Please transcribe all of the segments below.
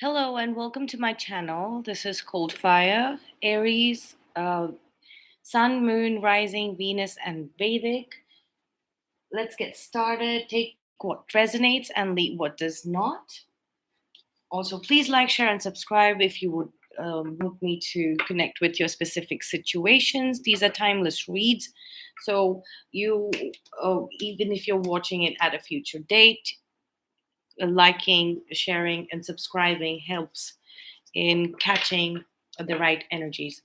Hello and welcome to my channel. This is Cold Fire, Aries, Sun, Moon, Rising, Venus, and Vedic. Let's get started. Take what resonates and leave what does not. Also, please like, share, and subscribe if you would want me to connect with your specific situations. These are timeless reads. So, even if you're watching it at a future date, liking, sharing, and subscribing helps in catching the right energies.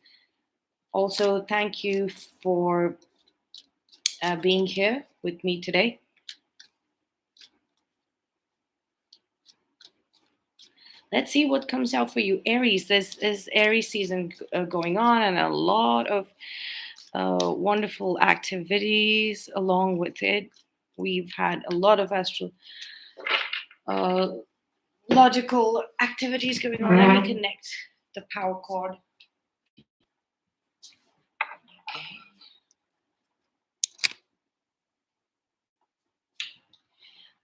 Also, thank you for being here with me today. Let's see what comes out for you, Aries. This is Aries season going on, and a lot of wonderful activities along with it. We've had a lot of uh, logical activities going on. Let me connect the power cord.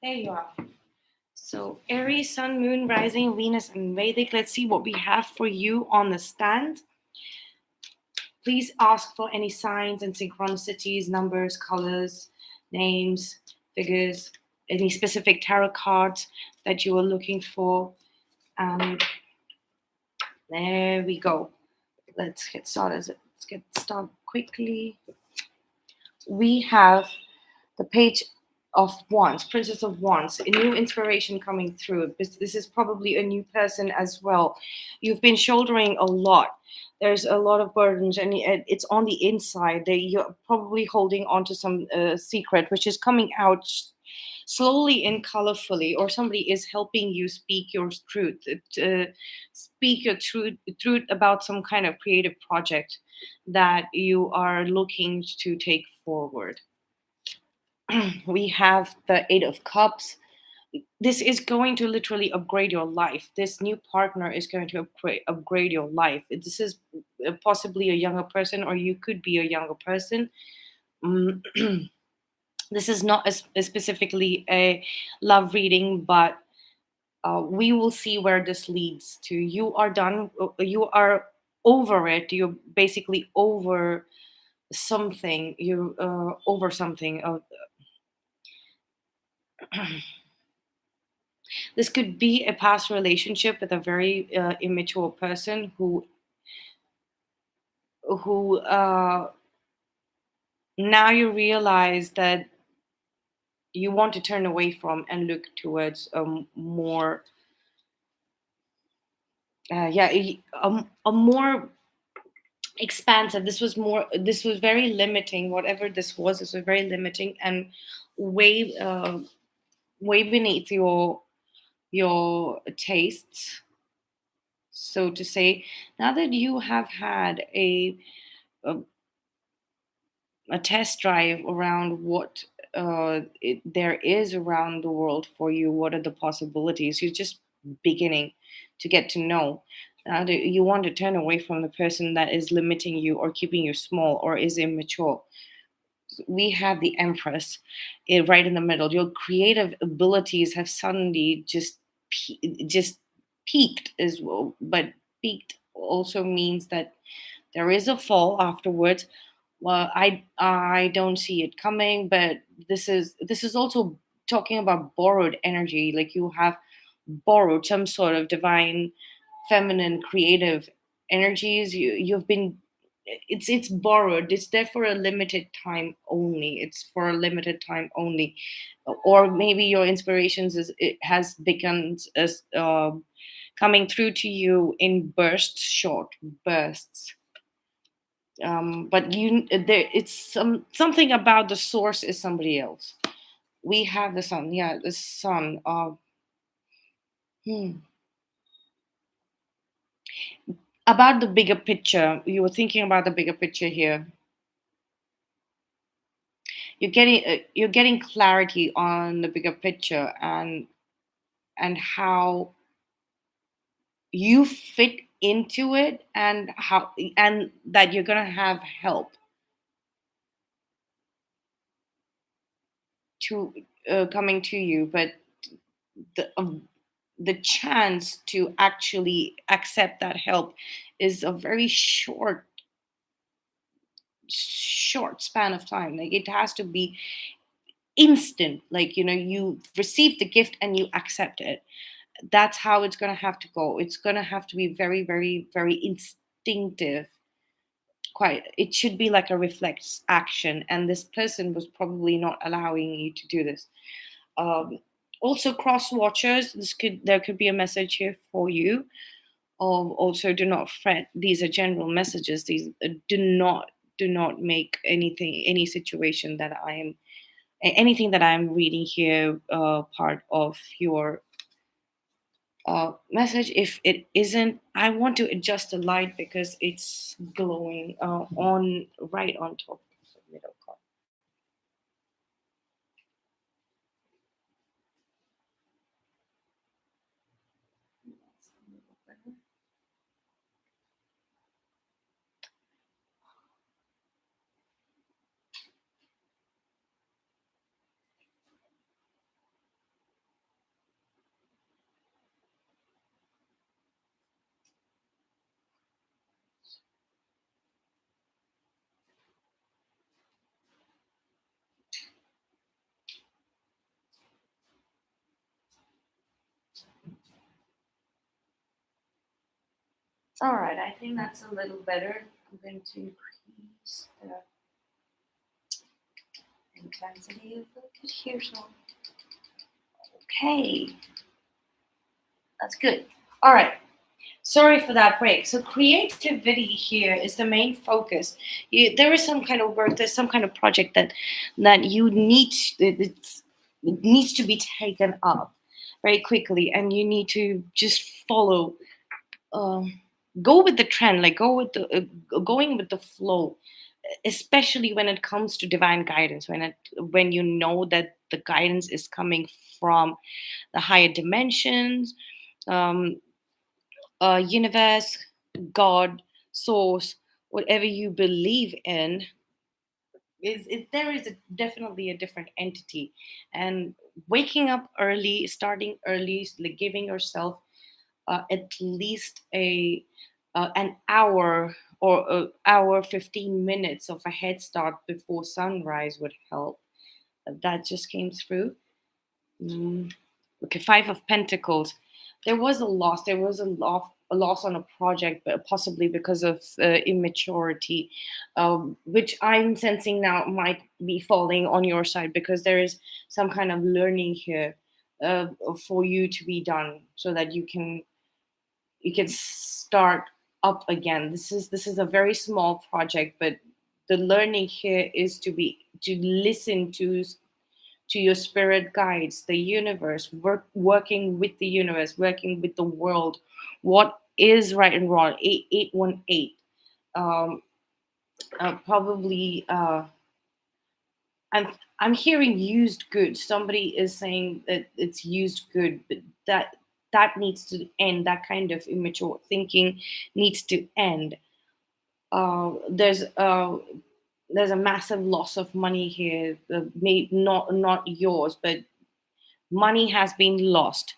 There you are. So, Aries, Sun, Moon, Rising, Venus, and Vedic. Let's see what we have for you on the stand. Please ask for any signs and synchronicities, numbers, colors, names, figures, any specific tarot cards that you are looking for. And there we go. Let's get started. Let's get started quickly. We have the Page of Wands, Princess of Wands, a new inspiration coming through. This is probably a new person as well. You've been shouldering a lot. There's a lot of burdens, and it's on the inside. You're probably holding on to some secret, which is coming out slowly and colorfully, or somebody is helping you speak your truth, speak your truth about some kind of creative project that you are looking to take forward. We have the Eight of Cups. This is going to literally upgrade your life. This new partner is going to upgrade your life. This is possibly a younger person, or you could be a younger person. Mm, this is not specifically a love reading, but we will see where this leads to. You are done. You are over it. You're basically over something. You're over something. This could be a past relationship with a very immature person who now you realize that you want to turn away from and look towards more a more expansive. This was very limiting. Whatever this was very limiting and way way beneath your tastes, so to say. Now that you have had a, a test drive around what there is around the world for you, what are the possibilities, you're just beginning to get to know. Now that you want to turn away from the person that is limiting you or keeping you small or is immature. We have the Empress right in the middle. Your creative abilities have suddenly just peaked as well, but peaked also means that there is a fall afterwards. Well, I don't see it coming, but this is also talking about borrowed energy. Like you have borrowed some sort of divine, feminine, creative energies. You've been it's borrowed. It's there for a limited time only. It's for a limited time only, or maybe your inspirations it has begun as coming through to you in bursts, short bursts. But it's something about the source is somebody else. We have the sun. Yeah, the sun. Hmm. About the bigger picture, you were thinking about the bigger picture here. You're getting clarity on the bigger picture and how you fit into it, and how and that you're gonna have help to coming to you. But the the chance to actually accept that help is a very short span of time. Like it has to be instant. Like, you receive the gift and you accept it. That's how it's going to have to go. It's going to have to be very, very, very instinctive. Quite, it should be like a reflex action, and this person was probably not allowing you to do this. um, Also, cross watchers, there could be a message here for you of also, do not fret. These are general messages. These do not make any situation that I am anything that I'm reading here part of your message. If it isn't, I want to adjust the light because it's glowing on right on top of the middle card. All right, I think that's a little better. I'm going to increase the intensity a little bit here. So, okay, that's good. All right. Sorry for that break. So creativity here is the main focus. There is some kind of work. There's some kind of project that you need. It needs to be taken up very quickly, and you need to just follow. Go with the trend, like going with the flow, especially when it comes to divine guidance. When you know that the guidance is coming from the higher dimensions. Um, Universe, God, source, whatever you believe in, there is definitely a different entity. And waking up early, starting early, like giving yourself at least an hour or hour 15 minutes of a head start before sunrise would help. That just came through. Mm. Okay, Five of Pentacles. There was a loss. There was a loss on a project, but possibly because of immaturity, which I'm sensing now might be falling on your side because there is some kind of learning here uh, for you to be done, so that you can start up again. This is a very small project, but the learning here is to listen to your spirit guides, the universe, working with the universe, working with the world. What is right and wrong? 8818. Um, Probably, I'm hearing used goods. Somebody is saying that it's used good, but that needs to end. That kind of immature thinking needs to end. There's a massive loss of money here. Not yours, but money has been lost.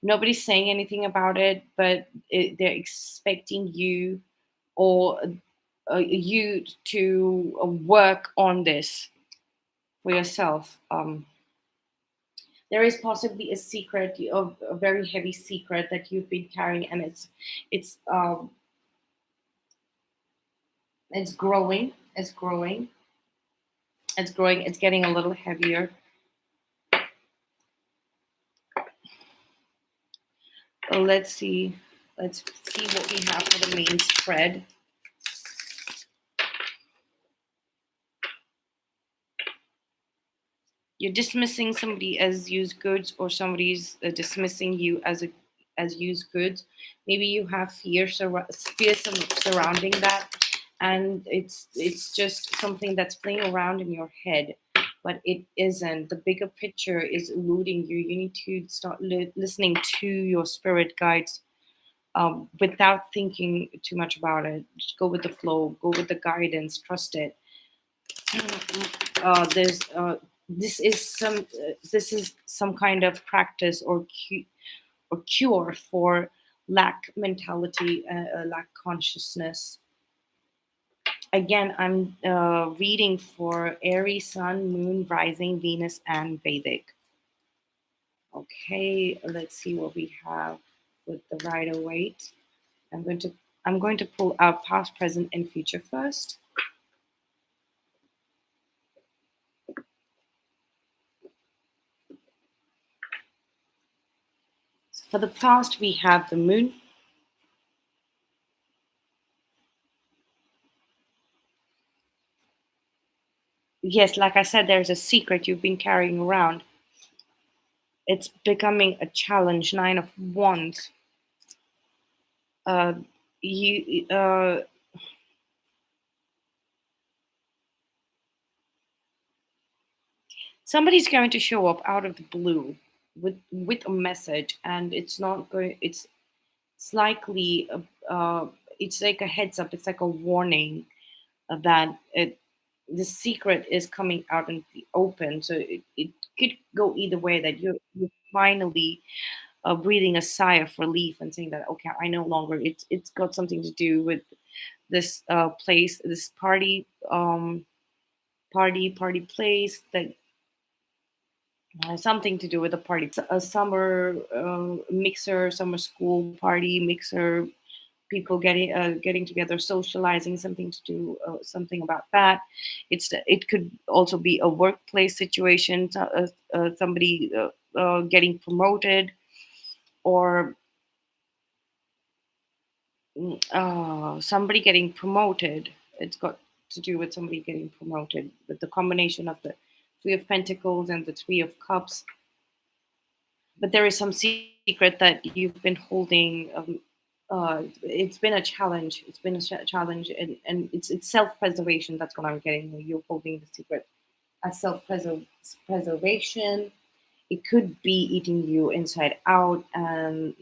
Nobody's saying anything about it, but they're expecting you or you to work on this for yourself. There is possibly a secret, of a very heavy secret that you've been carrying, and it's um, it's growing. It's growing. It's growing. It's getting a little heavier. Let's see. Let's see what we have for the main spread. You're dismissing somebody as used goods, or somebody's dismissing you as used goods. Maybe you have fear surrounding that, and it's just something that's playing around in your head, but it isn't. The bigger picture is eluding you. You need to start listening to your spirit guides, without thinking too much about it. Just go with the flow, go with the guidance, trust it. There's this is some kind of practice, or cure for lack mentality, lack consciousness. Again, I'm reading for Aries, Sun, Moon, Rising, Venus, and Vedic. Okay, let's see what we have with the Rider-Waite. I'm going to pull out past, present, and future first. For the past, we have the Moon. Yes, like I said, there's a secret you've been carrying around. It's becoming a challenge. Nine of Wands. Uh, you Somebody's going to show up out of the blue with a message, and it's not going. It's likely it's like a heads up. It's like a warning that the secret is coming out in the open. So it could go either way. That you're finally breathing a sigh of relief and saying that, okay, I no longer. It's got something to do with this place, this party place that something to do with the party. A summer mixer, summer school party mixer, people getting together, socializing, something to do, something about that. It could also be a workplace situation, somebody getting promoted, or somebody getting promoted. It's got to do with somebody getting promoted, with the combination of the Three of Pentacles and the Three of Cups. But there is some secret that you've been holding. It's been a challenge. It's been a challenge, and it's self-preservation. That's what I'm getting. You're holding the secret as self-preservation. It could be eating you inside out, and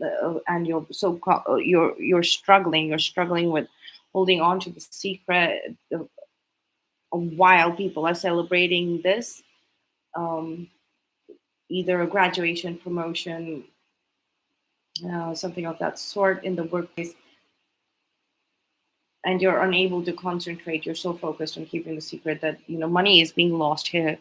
you're struggling. You're struggling with holding on to the secret while people are celebrating this. Um, Either a graduation, promotion, something of that sort in the workplace, and you're unable to concentrate. You're so focused on keeping the secret that money is being lost here.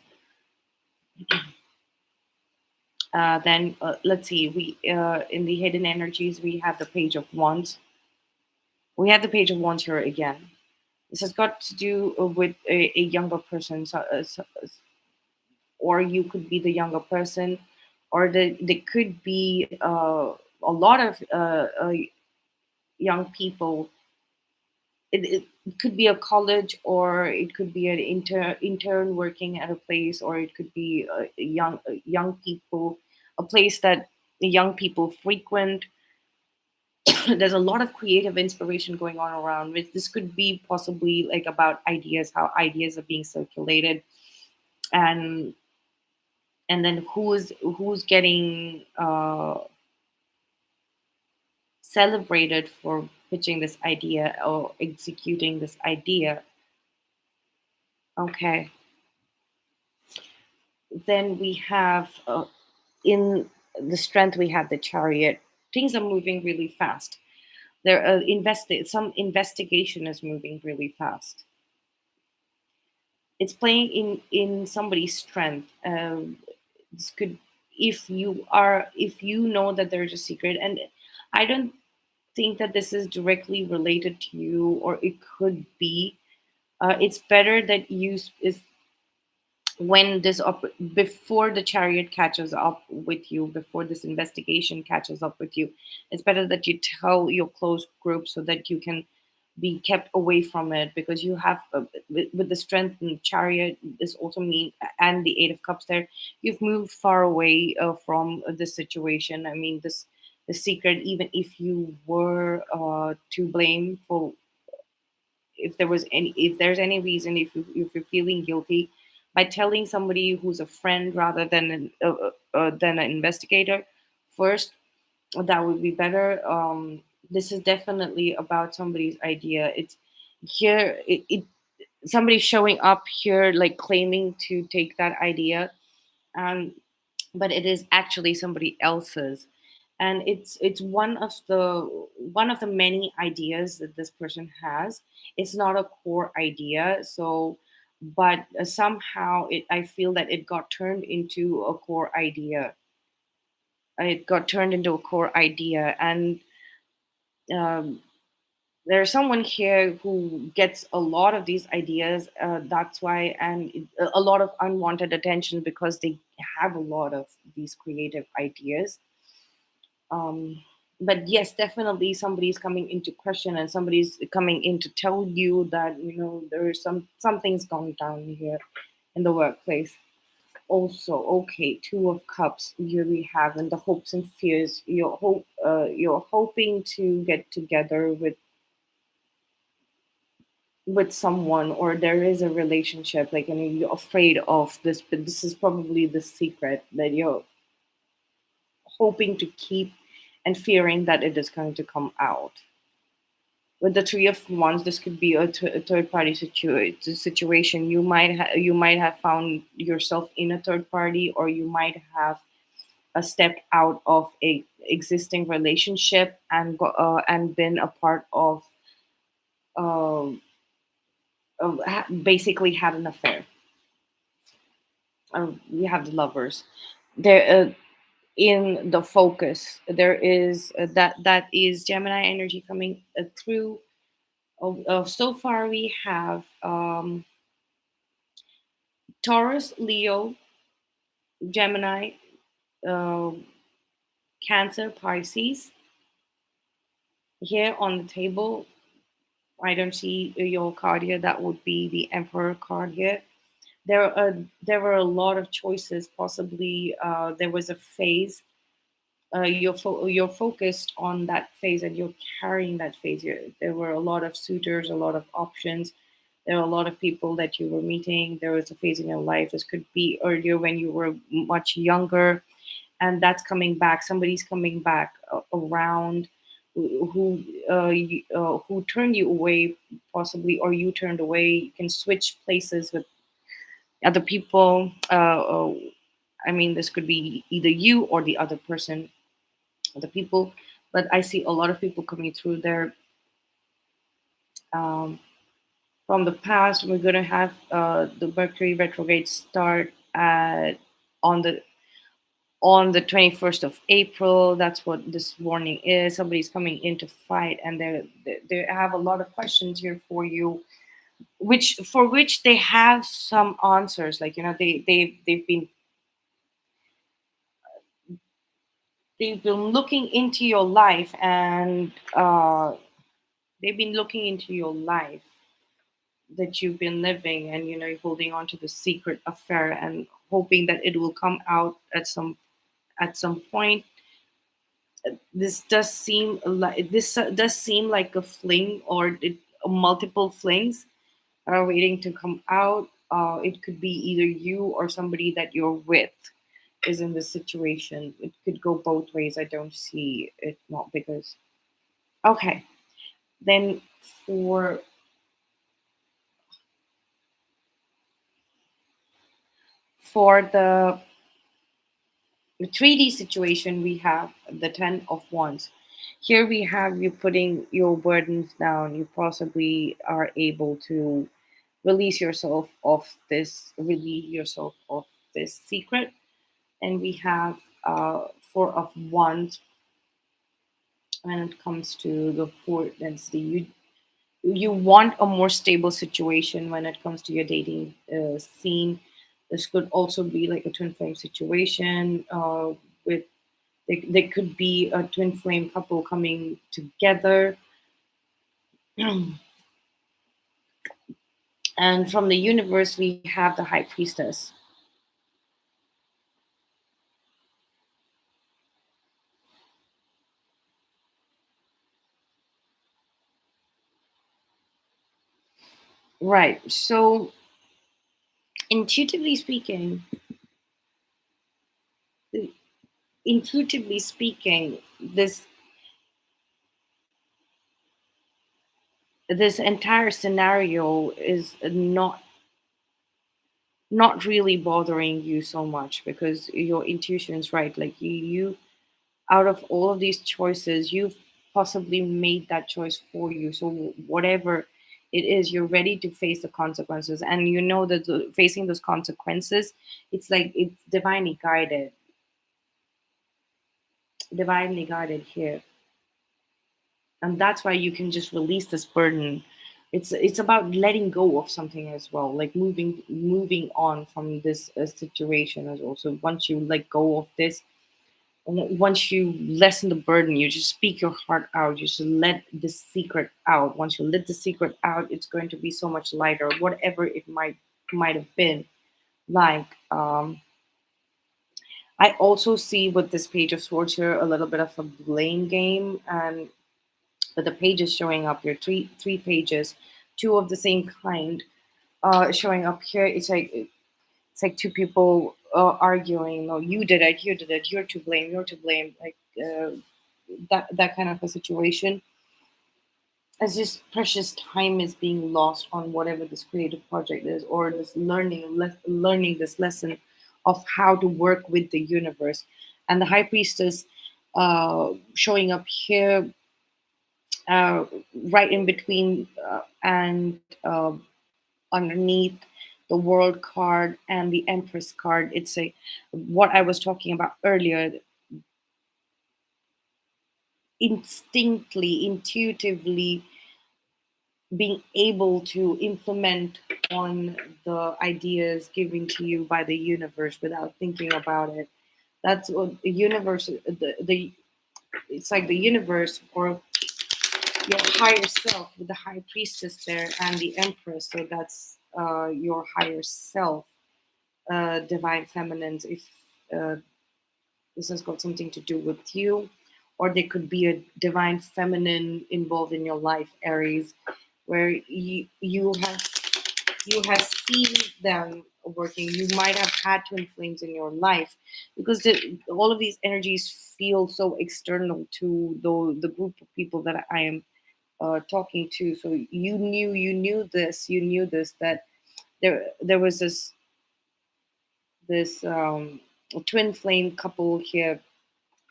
Then let's see. We in the hidden energies, we have the Page of Wands. We have the Page of Wands here again. This has got to do with a younger person, or you could be the younger person, or there could be a lot of young people. It could be a college, or it could be an intern working at a place, or it could be young people, a place that young people frequent. There's a lot of creative inspiration going on around, which this could be possibly like about ideas, how ideas are being circulated, and then who's getting celebrated for pitching this idea or executing this idea. Okay, then we have in the Strength, we have the Chariot. Things are moving really fast. There some investigation is moving really fast. It's playing in somebody's strength. This could, if you know that there's a secret, and I don't think that this is directly related to you, or it could be. It's better that is when before the Chariot catches up with you, before this investigation catches up with you, it's better that you tell your close group so that you can be kept away from it, because you have with the Strength and Chariot, this also mean, and the Eight of Cups there, you've moved far away from this situation. I mean, the secret, even if you were to blame for, if there's any reason, if you're feeling guilty, by telling somebody who's a friend rather than an investigator first, that would be better. This is definitely about somebody's idea. It's here somebody's showing up here like claiming to take that idea, um, but it is actually somebody else's. and it's one of the many ideas that this person has. It's not a core idea, so but somehow I feel that it got turned into a core idea. It got turned into a core idea, and um, there's someone here who gets a lot of these ideas. That's why, and a lot of unwanted attention because they have a lot of these creative ideas. um, but yes, definitely somebody's coming into question, and somebody's coming in to tell you that there is something's gone down here in the workplace. Also, okay, two of cups here we have, and the hopes and fears. You're hoping to get together with someone, or there is a relationship, like, you're afraid of this, but this is probably the secret that you're hoping to keep, and fearing that it is going to come out. With the three of wands, this could be a third party situation. You might have found yourself in a third party, or you might have a step out of a existing relationship, and been a part um basically had an affair. We have the lovers there. In the focus, there is that is Gemini energy coming through. So far we have Taurus, Leo, Gemini, uh, Cancer, Pisces here on the table. I don't see your card here. That would be the Emperor card here. There were a lot of choices. Possibly there was a phase. You're focused on that phase, and you're carrying that phase. There were a lot of suitors, a lot of options. There are a lot of people that you were meeting. There was a phase in your life. This could be earlier when you were much younger, and that's coming back. Somebody's coming back around who turned you away, possibly, or you turned away. You can switch places with other people. I mean, this could be either you or the other person, other people. But I see a lot of people coming through there um, from the past. We're going to have the Mercury retrograde start on the on the 21st of April. That's what this warning is. Somebody's coming in to fight, and they have a lot of questions here for you, which they have some answers. Like, they've been looking into your life, and they've been looking into your life that you've been living, and you're holding on to the secret affair and hoping that it will come out at some point. This does seem like a fling, or multiple flings are waiting to come out. It could be either you or somebody that you're with is in this situation. It could go both ways. I don't see it not because. Okay, then for the 3D situation, we have the Ten of Wands. Here we have you putting your burdens down. You possibly are able to relieve yourself of this secret. And we have Four of Wands when it comes to the fourth density. You want a more stable situation when it comes to your dating scene. This could also be like a twin flame situation with they could be a twin flame couple coming together. And from the universe, we have the High Priestess. Right. So, intuitively speaking, this entire scenario is not really bothering you so much because your intuition is right. Like, you out of all of these choices, you've possibly made that choice for you. So whatever it is, you're ready to face the consequences, and you know that facing those consequences, it's like it's divinely guided here, and that's why you can just release this burden. It's about letting go of something as well, like moving on from this situation as well. So once you let go of this, once you lessen the burden, you just speak your heart out, you just let the secret out. Once you let the secret out, it's going to be so much lighter, whatever it might have been. Like I also see with this page of swords here a little bit of a blame game, and but the pages showing up here, three pages, two of the same kind, showing up here. It's like two people arguing. No, you did it, you did it, you're to blame, you're to blame. Like that kind of a situation. As just precious time is being lost on whatever this creative project is, or this learning this lesson of how to work with the universe. And the high priestess showing up here, uh, right in between, and underneath the world card and the empress card. It's a what I was talking about earlier, intuitively being able to implement on the ideas given to you by the universe without thinking about it. That's what the universe, the it's like the universe or your higher self with the high priestess there and the empress. So that's your higher self, divine feminines. If uh, this has got something to do with you, or there could be a divine feminine involved in your life, Aries, where you have seen them working. You might have had twin flames in your life, because all of these energies feel so external to the group of people that I am talking to. So you knew this, that there was this twin flame couple here,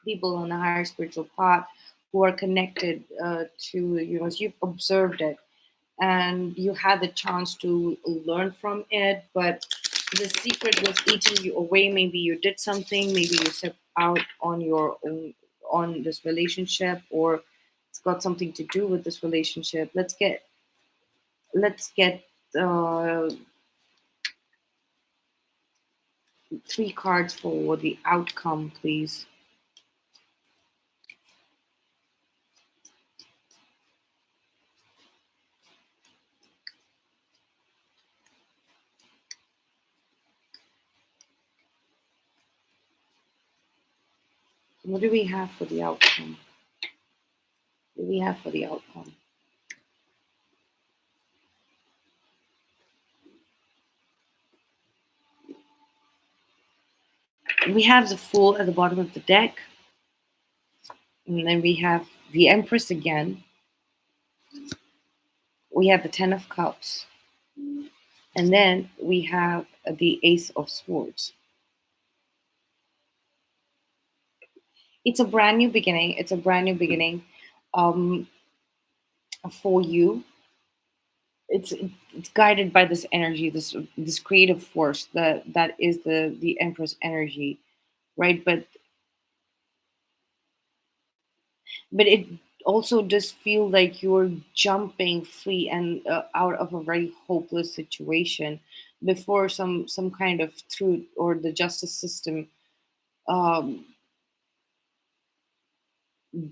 people on a higher spiritual path who are connected to the universe. You've observed it and you had the chance to learn from it, but the secret was eating you away. Maybe you did something, maybe you stepped out on your own on this relationship, or it's got something to do with this relationship. Let's get uh, three cards for the outcome, please. What do we have for the outcome? What do we have for the outcome? We have the Fool at the bottom of the deck, and then we have the Empress again. We have the Ten of Cups, and then we have the Ace of Swords. It's a brand new beginning. It's a brand new beginning um, for you. It's guided by this energy, this creative force that is the Empress energy, right? But it also does feel like you're jumping free and out of a very hopeless situation before some kind of truth or the justice system um,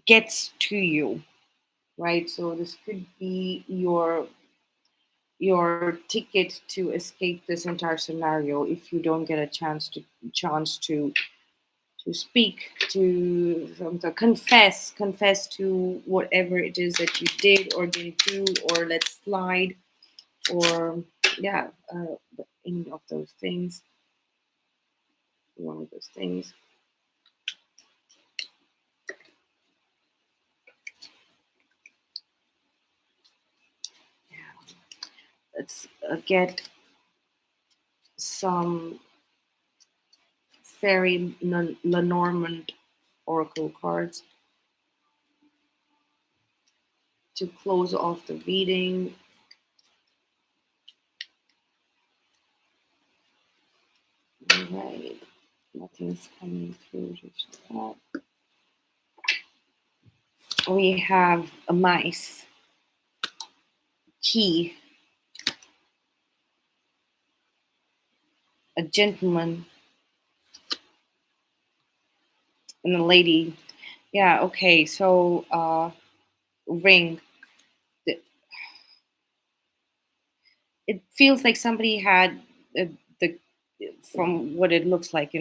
gets to you, right? So this could be your ticket to escape this entire scenario if you don't get a chance to speak, to confess to whatever it is that you did or didn't do, or let slide, or yeah, any of those things, one of those things. Let's get some fairy Lenormand oracle cards to close off the reading. All right, nothing's coming through just that. We have a mice, key, a gentleman, and a lady. Yeah, okay, so ring. It feels like somebody had the, from what it looks like,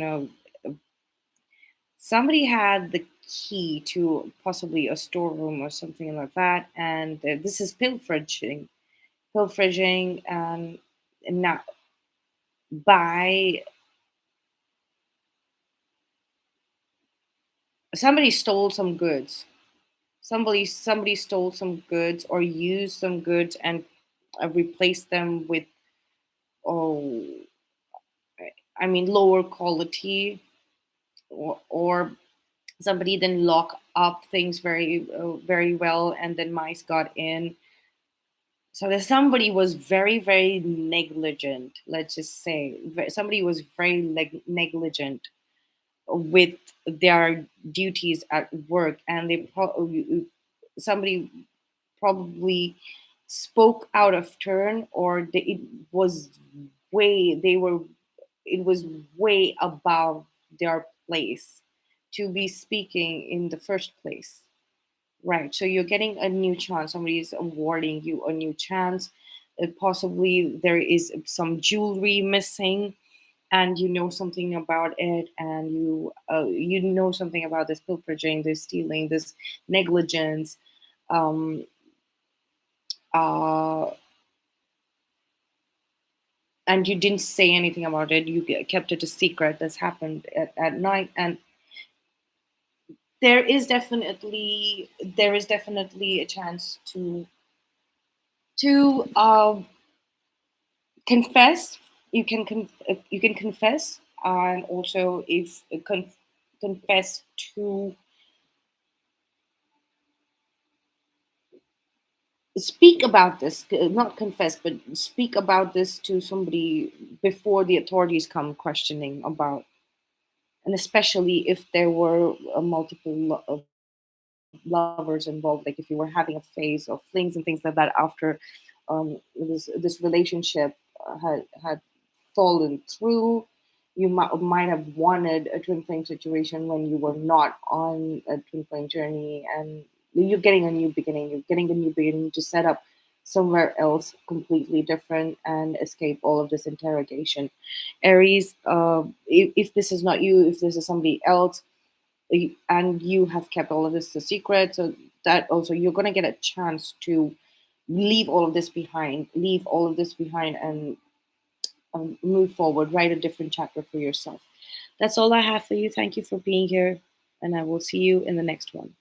somebody had the key to possibly a storeroom or something like that, and this is pilfering, and not by somebody stole some goods. Somebody stole some goods or used some goods and replaced them with, oh, I mean, lower quality, or somebody then lock up things very well, and then mice got in. So that somebody was very negligent, let's just say. Somebody was very negligent with their duties at work, and somebody probably spoke out of turn, or was they were it was way above their place to be speaking in the first place. Right. So you're getting a new chance. Somebody is awarding you a new chance. Possibly there is some jewelry missing, and you know something about it, and you know something about this pilfering, this stealing, this negligence. Um, uh, and you didn't say anything about it. You kept it a secret. This happened at night, and there is definitely a chance to confess. You can confess, and also if confess to speak about this, not confess, but speak about this to somebody before the authorities come questioning about, and especially if there were lovers involved, like if you were having a phase of flings and things like that after this relationship had fallen through. You might have wanted a twin flame situation when you were not on a twin flame journey, and you're getting a new beginning. You're getting a new beginning to set up somewhere else completely different and escape all of this interrogation. Aries, if this is not you, if this is somebody else, and you have kept all of this a secret, so that also you're going to get a chance to leave all of this behind, and move forward, write a different chapter for yourself. That's all I have for you. Thank you for being here, and I will see you in the next one.